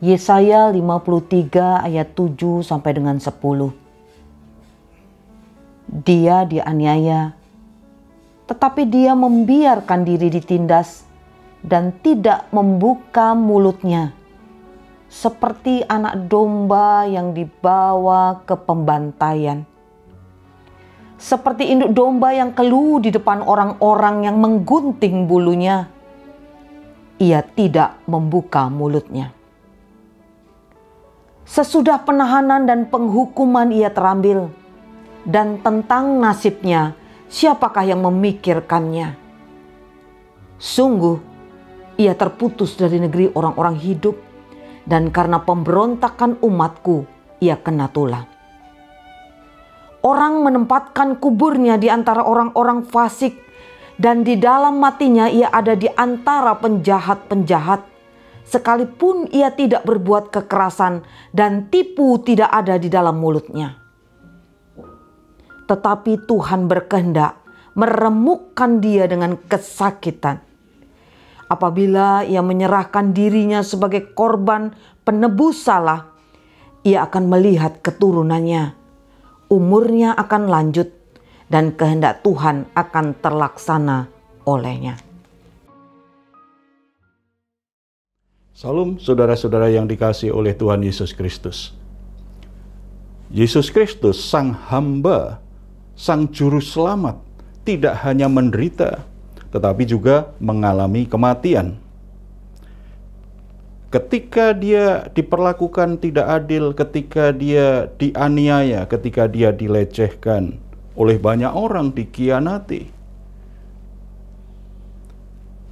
Yesaya 53 ayat 7 sampai dengan 10. Dia dianiaya, tetapi dia membiarkan diri ditindas dan tidak membuka mulutnya, seperti anak domba yang dibawa ke pembantaian. Seperti induk domba yang keluh di depan orang-orang yang menggunting bulunya, ia tidak membuka mulutnya. Sesudah penahanan dan penghukuman ia terambil, dan tentang nasibnya siapakah yang memikirkannya? Sungguh, ia terputus dari negeri orang-orang hidup, dan karena pemberontakan umatku, ia kena tulah. Orang menempatkan kuburnya di antara orang-orang fasik, dan di dalam matinya ia ada di antara penjahat-penjahat. Sekalipun ia tidak berbuat kekerasan dan tipu tidak ada di dalam mulutnya. Tetapi Tuhan berkehendak meremukkan dia dengan kesakitan. Apabila ia menyerahkan dirinya sebagai korban penebus salah, ia akan melihat keturunannya. Umurnya akan lanjut dan kehendak Tuhan akan terlaksana olehnya. Salam saudara-saudara yang dikasihi oleh Tuhan Yesus Kristus. Yesus Kristus, Sang Hamba, Sang Juru Selamat, tidak hanya menderita, tetapi juga mengalami kematian. Ketika dia diperlakukan tidak adil, ketika dia dianiaya, ketika dia dilecehkan oleh banyak orang, dikhianati,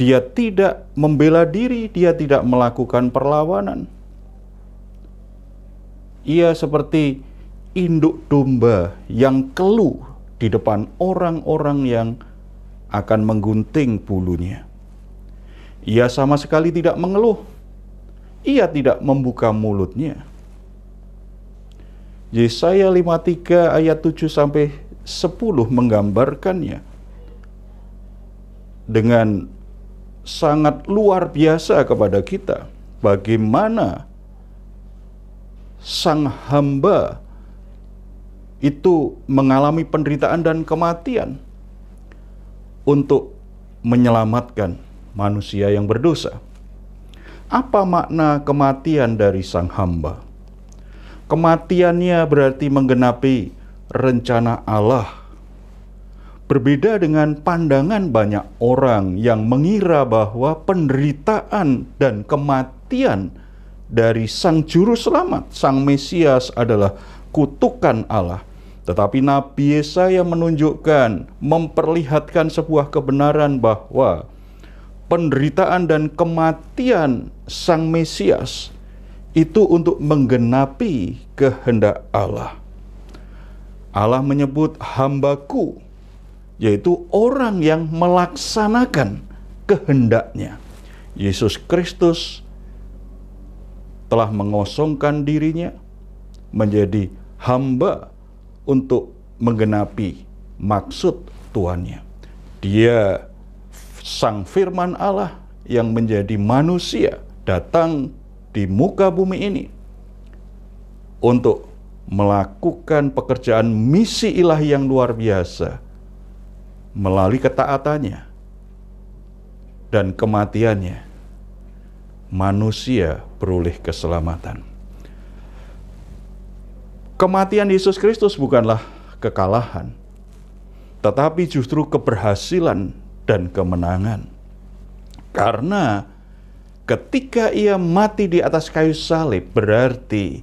dia tidak membela diri, dia tidak melakukan perlawanan. Ia seperti induk domba yang keluh di depan orang-orang yang akan menggunting bulunya. Ia sama sekali tidak mengeluh. Ia tidak membuka mulutnya. Yesaya 53 ayat 7 sampai 10 menggambarkannya dengan sangat luar biasa kepada kita. Bagaimana Sang Hamba itu mengalami penderitaan dan kematian untuk menyelamatkan manusia yang berdosa. Apa makna kematian dari Sang Hamba? Kematiannya berarti menggenapi rencana Allah. Berbeda dengan pandangan banyak orang yang mengira bahwa penderitaan dan kematian dari Sang Juru Selamat, Sang Mesias adalah kutukan Allah. Tetapi Nabi Yesaya menunjukkan, memperlihatkan sebuah kebenaran bahwa penderitaan dan kematian Sang Mesias itu untuk menggenapi kehendak Allah. Allah menyebut hambaku, yaitu orang yang melaksanakan kehendaknya. Yesus Kristus telah mengosongkan dirinya menjadi hamba untuk menggenapi maksud Tuhannya. Dia Sang Firman Allah yang menjadi manusia, datang di muka bumi ini untuk melakukan pekerjaan misi ilahi yang luar biasa melalui ketaatannya dan kematiannya. Manusia beroleh keselamatan. Kematian Yesus Kristus bukanlah kekalahan, tetapi justru keberhasilan dan kemenangan. Karena ketika ia mati di atas kayu salib, berarti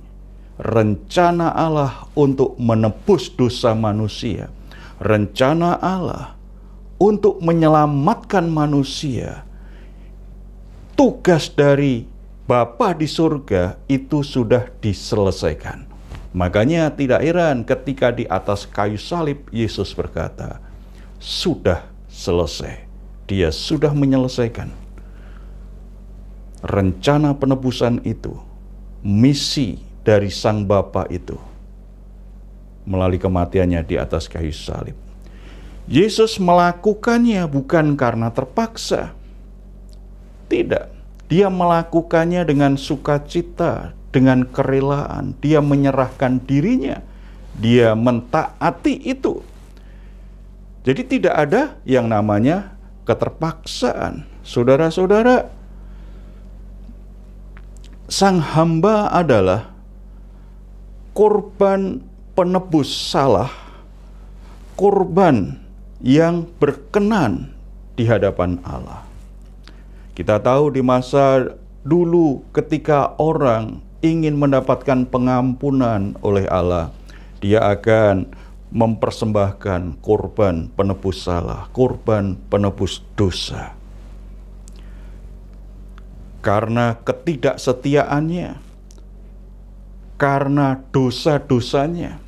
rencana Allah untuk menebus dosa manusia, rencana Allah untuk menyelamatkan manusia, tugas dari Bapa di surga itu sudah diselesaikan. Makanya tidak heran ketika di atas kayu salib Yesus berkata, sudah selesai. Dia sudah menyelesaikan rencana penebusan itu, misi dari Sang Bapa itu, melalui kematiannya di atas kayu salib. Yesus melakukannya bukan karena terpaksa. Tidak, Dia melakukannya dengan sukacita, dengan kerelaan. Dia menyerahkan dirinya. Dia mentaati itu. Jadi tidak ada yang namanya keterpaksaan. Saudara-saudara, sang hamba adalah korban penebus salah, korban yang berkenan di hadapan Allah. Kita tahu di masa dulu ketika orang ingin mendapatkan pengampunan oleh Allah, dia akan mempersembahkan korban penebus salah, korban penebus dosa. Karena ketidaksetiaannya, karena dosa-dosanya,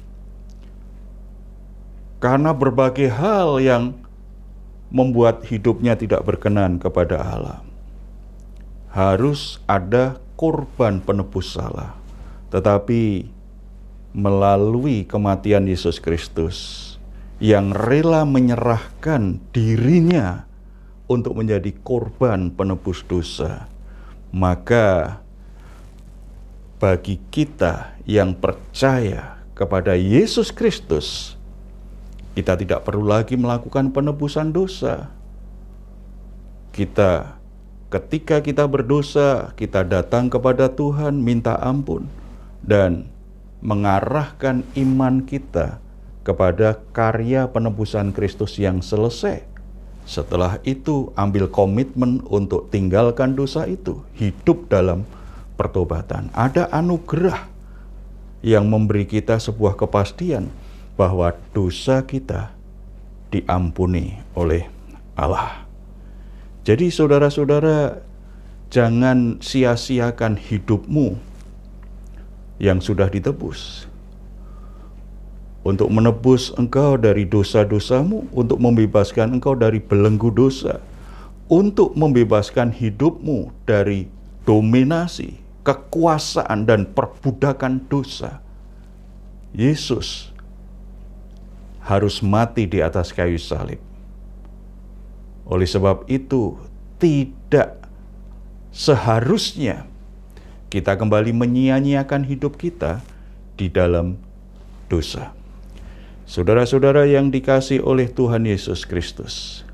karena berbagai hal yang membuat hidupnya tidak berkenan kepada Allah, harus ada korban penebus salah. Tetapi melalui kematian Yesus Kristus yang rela menyerahkan dirinya untuk menjadi korban penebus dosa, maka bagi kita yang percaya kepada Yesus Kristus, kita tidak perlu lagi melakukan penebusan dosa. Ketika kita berdosa, kita datang kepada Tuhan, minta ampun, dan mengarahkan iman kita kepada karya penebusan Kristus yang selesai. Setelah itu, ambil komitmen untuk tinggalkan dosa itu, hidup dalam pertobatan. Ada anugerah yang memberi kita sebuah kepastian bahwa dosa kita diampuni oleh Allah. Jadi saudara-saudara, jangan sia-siakan hidupmu yang sudah ditebus. Untuk menebus engkau dari dosa-dosamu, untuk membebaskan engkau dari belenggu dosa, untuk membebaskan hidupmu dari dominasi, kekuasaan, dan perbudakan dosa. Yesus harus mati di atas kayu salib. Oleh sebab itu, tidak seharusnya kita kembali menyia-nyiakan hidup kita di dalam dosa. Saudara-saudara yang dikasihi oleh Tuhan Yesus Kristus,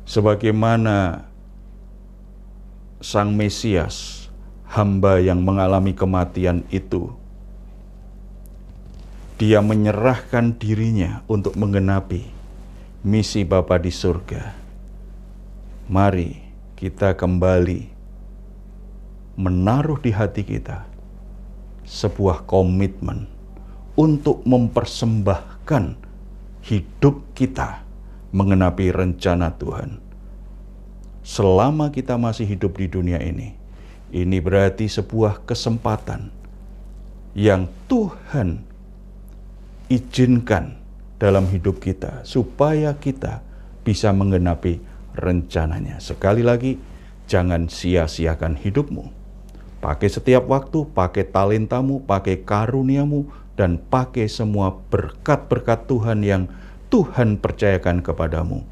sebagaimana Sang Mesias, hamba yang mengalami kematian itu, dia menyerahkan dirinya untuk menggenapi misi Bapa di surga. Mari kita kembali menaruh di hati kita sebuah komitmen untuk mempersembahkan hidup kita menggenapi rencana Tuhan. Selama kita masih hidup di dunia ini berarti sebuah kesempatan yang Tuhan izinkan dalam hidup kita supaya kita bisa menggenapi rencananya. Sekali lagi, jangan sia-siakan hidupmu. Pakai setiap waktu, pakai talentamu, pakai karuniamu, dan pakai semua berkat-berkat Tuhan yang Tuhan percayakan kepadamu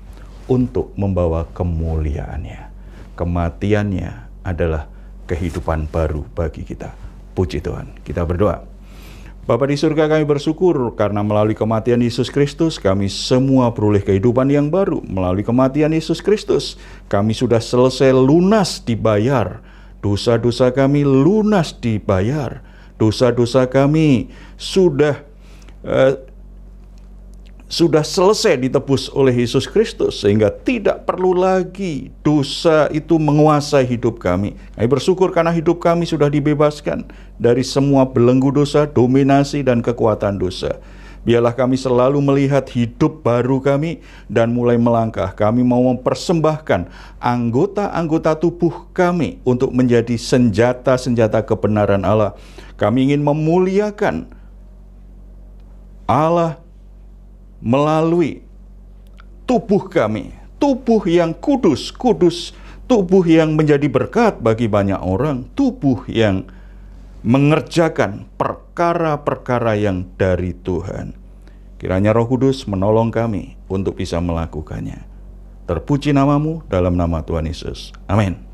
untuk membawa kemuliaannya. Kematiannya adalah kehidupan baru bagi kita. Puji Tuhan. Kita berdoa. Bapa di surga, kami bersyukur karena melalui kematian Yesus Kristus kami semua beroleh kehidupan yang baru. Melalui kematian Yesus Kristus kami sudah selesai lunas dibayar. Dosa-dosa kami lunas dibayar. Dosa-dosa kami sudah selesai ditebus oleh Yesus Kristus, sehingga tidak perlu lagi dosa itu menguasai hidup kami. Kami bersyukur karena hidup kami sudah dibebaskan dari semua belenggu dosa, dominasi, dan kekuatan dosa. Biarlah kami selalu melihat hidup baru kami dan mulai melangkah. Kami mau mempersembahkan anggota-anggota tubuh kami untuk menjadi senjata-senjata kebenaran Allah. Kami ingin memuliakan Allah melalui tubuh kami, tubuh yang kudus, tubuh yang menjadi berkat bagi banyak orang, tubuh yang mengerjakan perkara-perkara yang dari Tuhan. Kiranya Roh Kudus menolong kami untuk bisa melakukannya. Terpuji namamu dalam nama Tuhan Yesus. Amin.